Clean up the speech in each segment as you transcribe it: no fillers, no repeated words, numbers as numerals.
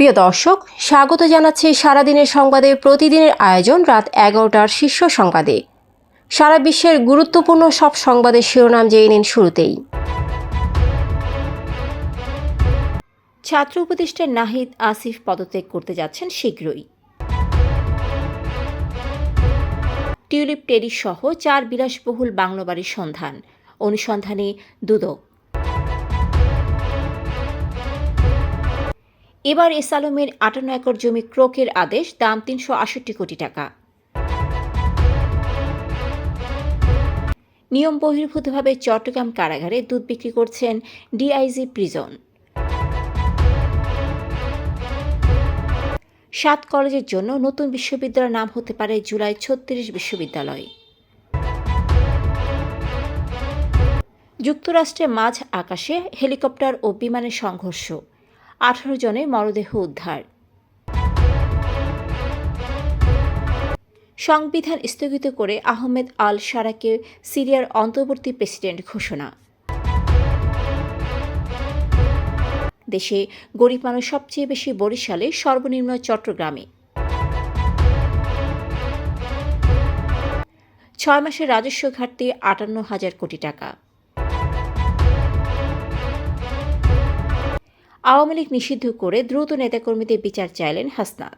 প্রিয় দর্শক, স্বাগত জানাচ্ছি সারাদিনের সংবাদে প্রতিদিনের আয়োজন রাত 11টার শীর্ষ সংবাদে। সারা বিশ্বের গুরুত্বপূর্ণ সব সংবাদের শিরোনাম জেনে নিন শুরুতেই। ছাত্র উপদেষ্টা নাহিদ আসিফ পদত্যাগ করতে যাচ্ছেন শীঘ্রই। টিউলিপ টেরিস সহ 4 বিলাসবহুল বাংলো বাড়ির সন্ধান, অনুসন্ধানে দুদক। এবার এস আলমের 58 একর জমি ক্রোকের আদেশ, দাম 368 কোটি টাকা। নিয়ম বহির্ভূতভাবে চট্টগ্রাম কারাগারে দুধ বিক্রি করছেন ডিআইজি প্রিজন। 7 কলেজের জন্য নতুন বিশ্ববিদ্যালয়ের নাম হতে পারে জুলাই 36 বিশ্ববিদ্যালয়। যুক্তরাষ্ট্রে মাঝ আকাশে হেলিকপ্টার ও বিমানের সংঘর্ষ, 18 জনের মরদেহ উদ্ধার। সংবিধান স্থগিত করে আহমেদ আল শারাকে সিরিয়ার অন্তর্বর্তী প্রেসিডেন্ট ঘোষণা। দেশে গরিব মানুষ সবচেয়ে বেশি বরিশালে, সর্বনিম্ন চট্টগ্রামে। 6 মাসের রাজস্ব ঘাটতি 58,000 কোটি টাকা। আওয়ামী লীগ নিষিদ্ধ করে দ্রুত নেতাকর্মীদের বিচার চাইলেন হাসনাত।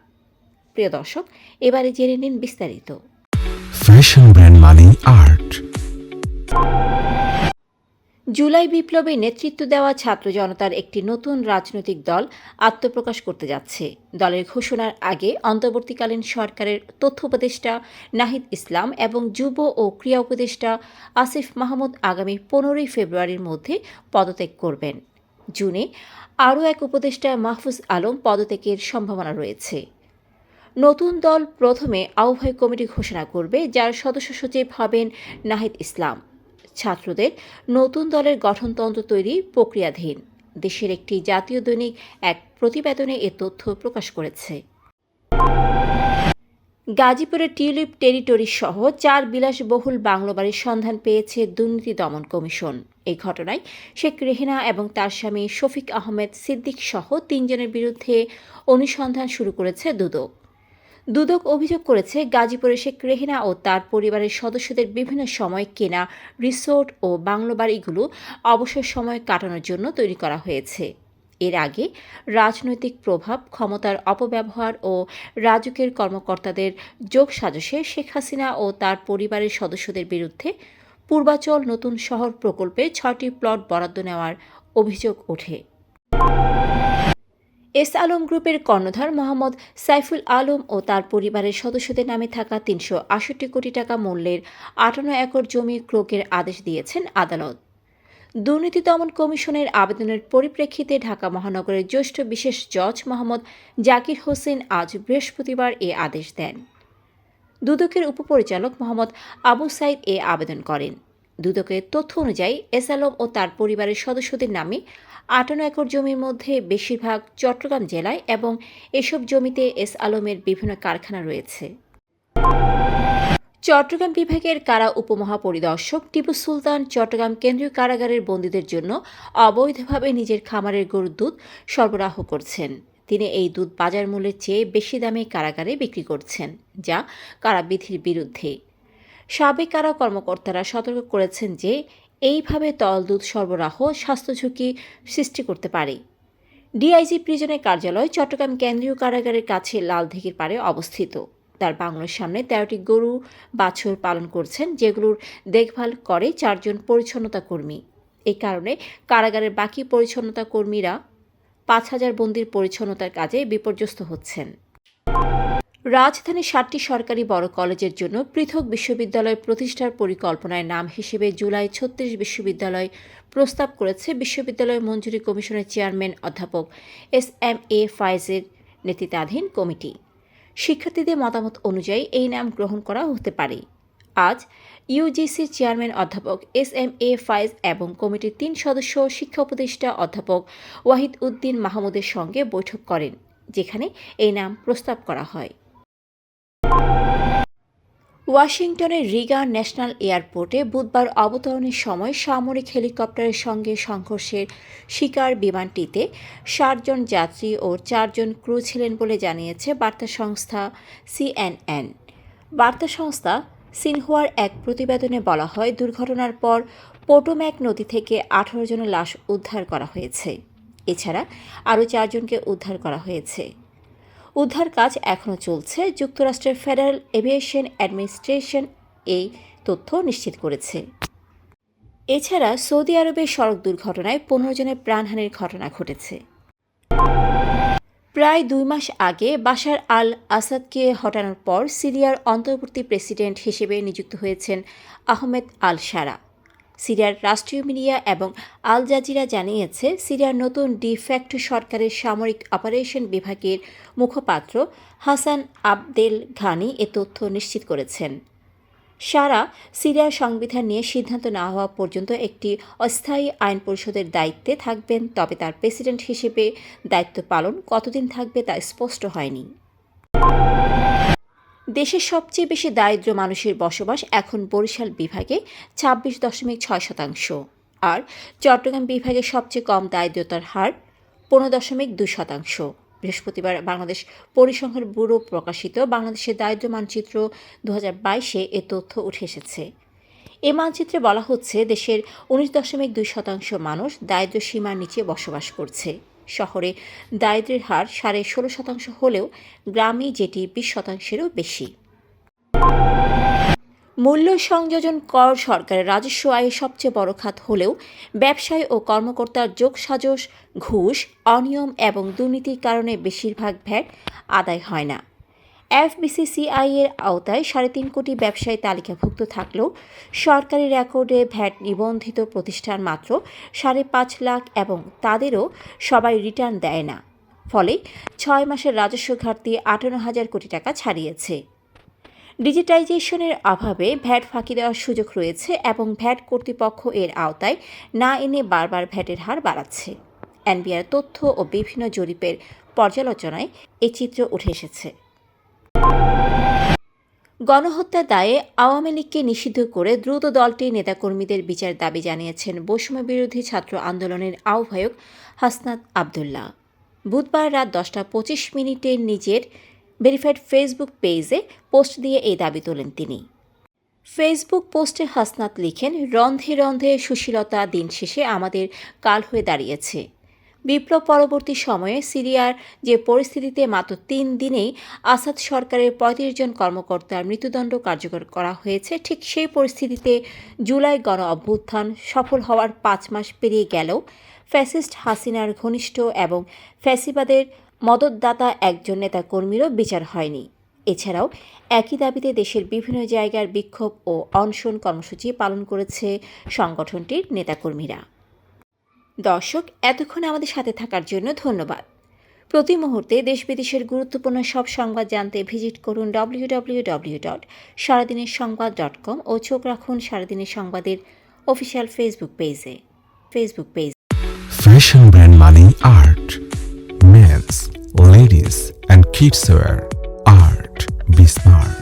প্রিয় দর্শক, এবারে জেনে নিন বিস্তারিত। ফ্যাশন ব্র্যান্ড মানে আর্ট। জুলাই বিপ্লবে নেতৃত্ব দেওয়া ছাত্র জনতার একটি নতুন রাজনৈতিক দল আত্মপ্রকাশ করতে যাচ্ছে। দলের ঘোষণার আগে অন্তর্বর্তীকালীন সরকারের তথ্য উপদেষ্টা নাহিদ ইসলাম এবং যুব ও ক্রীড়া উপদেষ্টা আসিফ মাহমুদ আগামী 15 ফেব্রুয়ারির মধ্যে পদত্যাগ করবেন। জুনে আরও এক উপদেষ্টা মাহফুজ আলম পদত্যাগের সম্ভাবনা রয়েছে। নতুন দল প্রথমে আহ্বায়ক কমিটি ঘোষণা করবে, যার সদস্য সচিব হবেন নাহিদ ইসলাম। ছাত্রদের নতুন দলের গঠনতন্ত্র তৈরি প্রক্রিয়াধীন। দেশের একটি জাতীয় দৈনিক এক প্রতিবেদনে এ তথ্য প্রকাশ করেছে। গাজীপুরের টিউলিপ টেরিটরি সহ 4 বিলাসবহুল বাংলো বাড়ির সন্ধান পেয়েছে দুর্নীতি দমন কমিশন। এই ঘটনায় শেখ রেহেনা এবং তার স্বামী শফিক আহমেদ সিদ্দিক সহ 3 জনের বিরুদ্ধে অনুসন্ধান শুরু করেছে দুদক। দুদক অভিযোগ করেছে, গাজীপুরে শেখ রেহেনা ও তার পরিবারের সদস্যদের বিভিন্ন সময় কেনা রিসোর্ট ও বাংলো বাড়িগুলো অবসর সময় কাটানোর জন্য তৈরি করা হয়েছে। এর আগে রাজনৈতিক প্রভাব, ক্ষমতার অপব্যবহার ও রাজুকের কর্মকর্তাদের যোগসাজশে শেখ হাসিনা ও তার পরিবারের সদস্যদের বিরুদ্ধে পূর্বাচল নতুন শহর প্রকল্পে 6টি প্লট বরাদ্দ নেওয়ার অভিযোগ ওঠে। এস আলম গ্রুপের কর্ণধার মোহাম্মদ সাইফুল আলম ও তার পরিবারের সদস্যদের নামে থাকা 368 কোটি টাকা মূল্যের 58 একর জমি ক্রোকের আদেশ দিয়েছেন আদালত। দুর্নীতি দমন কমিশনের আবেদনের পরিপ্রেক্ষিতে ঢাকা মহানগরের জ্যেষ্ঠ বিশেষ জজ মোহাম্মদ জাকির হোসেন আজ বৃহস্পতিবার এ আদেশ দেন। দুদকের উপপরিচালক মোহাম্মদ আবু সাইদ এ আবেদন করেন। দুদকের তথ্য অনুযায়ী এস আলম ও তার পরিবারের সদস্যদের নামে 58 একর জমির মধ্যে বেশিরভাগ চট্টগ্রাম জেলায় এবং এসব জমিতে এস আলমের বিভিন্ন কারখানা রয়েছে। চট্টগ্রাম বিভাগের কারা উপমহাপরিদর্শক টিপু সুলতান চট্টগ্রাম কেন্দ্রীয় কারাগারের বন্দীদের জন্য অবৈধভাবে নিজের খামারের গরুর দুধ সরবরাহ করছেন। তিনি এই দুধ বাজার মূল্যের চেয়ে বেশি দামে কারাগারে বিক্রি করছেন, যা কারাবিধির বিরুদ্ধে। সাবেক কারা কর্মকর্তারা সতর্ক করেছেন যে এইভাবে তরল দুধ সরবরাহ স্বাস্থ্য ঝুঁকি সৃষ্টি করতে পারে। ডিআইজি প্রিজনের কার্যালয় চট্টগ্রাম কেন্দ্রীয় কারাগারের কাছে লালদিঘির পাড়ে অবস্থিত। তার বাংলোর সামনে 13টি গরু বাছুর পালন করছেন, যেগুলোর দেখভাল করে 4 জন পরিচ্ছন্নতা কর্মী। এই কারণে কারাগারের বাকি পরিচ্ছন্নতা কর্মীরা 5,000 বন্দীর পরিচ্ছন্নতার কাজে বিপর্যস্ত হচ্ছেন। রাজধানীর 7টি সরকারি বড় কলেজের জন্য পৃথক বিশ্ববিদ্যালয় প্রতিষ্ঠার পরিকল্পনায় নাম হিসেবে জুলাই 36 বিশ্ববিদ্যালয় প্রস্তাব করেছে বিশ্ববিদ্যালয় মঞ্জুরি কমিশনের চেয়ারম্যান অধ্যাপক এস.এম.এ. ফায়েজের নেতৃত্বাধীন কমিটি। শিক্ষার্থীদের মতামত অনুযায়ী এই নাম গ্রহণ করা হতে পারে। আজ ইউজিসির চেয়ারম্যান অধ্যাপক এস.এম.এ. ফায়েজ এবং কমিটির 3 সদস্য শিক্ষা উপদেষ্টা অধ্যাপক ওয়াহিদ উদ্দিন মাহমুদের সঙ্গে বৈঠক করেন, যেখানে এই নাম প্রস্তাব করা হয়। ওয়াশিংটনের রিগান ন্যাশনাল এয়ারপোর্টে বুধবার অবতরণের সময় সামরিক হেলিকপ্টারের সঙ্গে সংঘর্ষের শিকার বিমানটিতে ৬০ জন যাত্রী ও ৪ জন ক্রু ছিলেন বলে জানিয়েছে বার্তা সংস্থা সিএনএন। বার্তা সংস্থা সিনহুয়ার এক প্রতিবেদনে বলা হয়, দুর্ঘটনার পর পোটোম্যাক নদী থেকে ১৮ জনের লাশ উদ্ধার করা হয়েছে। এছাড়া আরও ৪ জনকে উদ্ধার করা হয়েছে। উদ্ধার কাজ এখনও চলছে। যুক্তরাষ্ট্রের ফেডারেল এভিয়েশন অ্যাডমিনিস্ট্রেশন এই তথ্য নিশ্চিত করেছে। এছাড়া সৌদি আরবের সড়ক দুর্ঘটনায় ১৫ জনের প্রাণহানির ঘটনা ঘটেছে। প্রায় ২ মাস আগে বাশার আল আসাদকে হটানোর পর সিরিয়ার অন্তর্বর্তী প্রেসিডেন্ট হিসেবে নিযুক্ত হয়েছেন আহমেদ আল শারা। সিরিয়ার রাষ্ট্রীয় মিডিয়া এবং আল জাজিরা জানিয়েছে, সিরিয়ার নতুন ডি-ফ্যাক্টো সরকারের সামরিক অপারেশন বিভাগের মুখপাত্র হাসান আবদেল ঘানি এ তথ্য নিশ্চিত করেছেন। শারা সিরিয়ার সংবিধান নিয়ে সিদ্ধান্ত না হওয়া পর্যন্ত একটি অস্থায়ী আইন পরিষদের দায়িত্বে থাকবেন, তবে তার প্রেসিডেন্ট হিসেবে দায়িত্ব পালন কতদিন থাকবে তা স্পষ্ট হয়নি। দেশের সবচেয়ে বেশি দারিদ্র মানুষের বসবাস এখন বরিশাল বিভাগে ২৬.৬%, আর চট্টগ্রাম বিভাগে সবচেয়ে কম দারিদ্রতার হার ১৫.২%। বৃহস্পতিবার বাংলাদেশ পরিসংখ্যান ব্যুরো প্রকাশিত বাংলাদেশের দারিদ্র মানচিত্র ২০২২-এ এ তথ্য উঠে এসেছে। এ মানচিত্রে বলা হচ্ছে, দেশের ১৯.২% মানুষ দারিদ্র সীমার নিচে বসবাস করছে। শহরে দারিদ্র্যের হার ১৬.৫% হলেও গ্রামে যেটি ২০%-এরও বেশি। মূল্য সংযোজন কর সরকারের রাজস্ব আয়ের সবচেয়ে বড় খাত হলেও ব্যবসায়ী ও কর্মকর্তার যোগসাজশ, ঘুষ, অনিয়ম এবং দুর্নীতির কারণে বেশিরভাগ ভ্যাট আদায় হয় না। এফবিসিসিআই এর আওতায় ৩.৫ কোটি ব্যবসায়ী তালিকাভুক্ত থাকলেও সরকারি রেকর্ডে ভ্যাট নিবন্ধিত প্রতিষ্ঠান মাত্র ৫.৫ লাখ এবং তাদেরও সবাই রিটার্ন দেয় না। ফলে ৬ মাসের রাজস্ব ঘাটতি ৫৮,০০০ কোটি টাকা ছাড়িয়েছে। ডিজিটাইজেশনের অভাবে ভ্যাট ফাঁকি দেওয়ার সুযোগ রয়েছে এবং ভ্যাট কর্তৃপক্ষ এর আওতায় না এনে বারবার ভ্যাটের হার বাড়াচ্ছে। এনবিআর তথ্য ও বিভিন্ন জরিপের পর্যালোচনায় এই চিত্র উঠে এসেছে। গণহত্যা দায়ে আওয়ামী লীগকে নিষিদ্ধ করে দ্রুত দলটির নেতাকর্মীদের বিচার দাবি জানিয়েছেন বৈষম্য বিরোধী ছাত্র আন্দোলনের আহ্বায়ক হাসনাত আবদুল্লাহ। বুধবার রাত 10টা 25 মিনিটে নিজের ভেরিফাইড ফেসবুক পেজে পোস্ট দিয়ে এই দাবি তোলেন তিনি। ফেসবুক পোস্টে হাসনাত লিখেন, রন্ধে রন্ধে সুশীলতা দিন শেষে আমাদের কাল হয়ে দাঁড়িয়েছে। বিপ্লব পরবর্তী সময়ে সিরিয়ার যে পরিস্থিতিতে মাত্র ৩ দিনেই আসাদ সরকারের ৩৫ জন কর্মকর্তার মৃত্যুদণ্ড কার্যকর করা হয়েছে, ঠিক সেই পরিস্থিতিতে জুলাই গণ অভ্যুত্থান সফল হওয়ার ৫ মাস পেরিয়ে গেলেও ফ্যাসিস্ট হাসিনার ঘনিষ্ঠ এবং ফ্যাসিবাদের মদতদাতা একজন নেতাকর্মীরও বিচার হয়নি। এছাড়াও একই দাবিতে দেশের বিভিন্ন জায়গার বিক্ষোভ ও অনশন কর্মসূচি পালন করেছে সংগঠনটির নেতাকর্মীরা। দর্শক, এতক্ষণ আমাদের সাথে থাকার জন্য ধন্যবাদ। প্রতি মুহূর্তে দেশ বিদেশের গুরুত্বপূর্ণ সব সংবাদ জানতে ভিজিট করুন www.সারাদিনেরসংবাদ.com ও চোখ রাখুন সারাদিনের সংবাদের অফিসিয়াল ফেসবুক পেজে। Fashion brand money art. Men's, ladies and kids wear art. Be smart.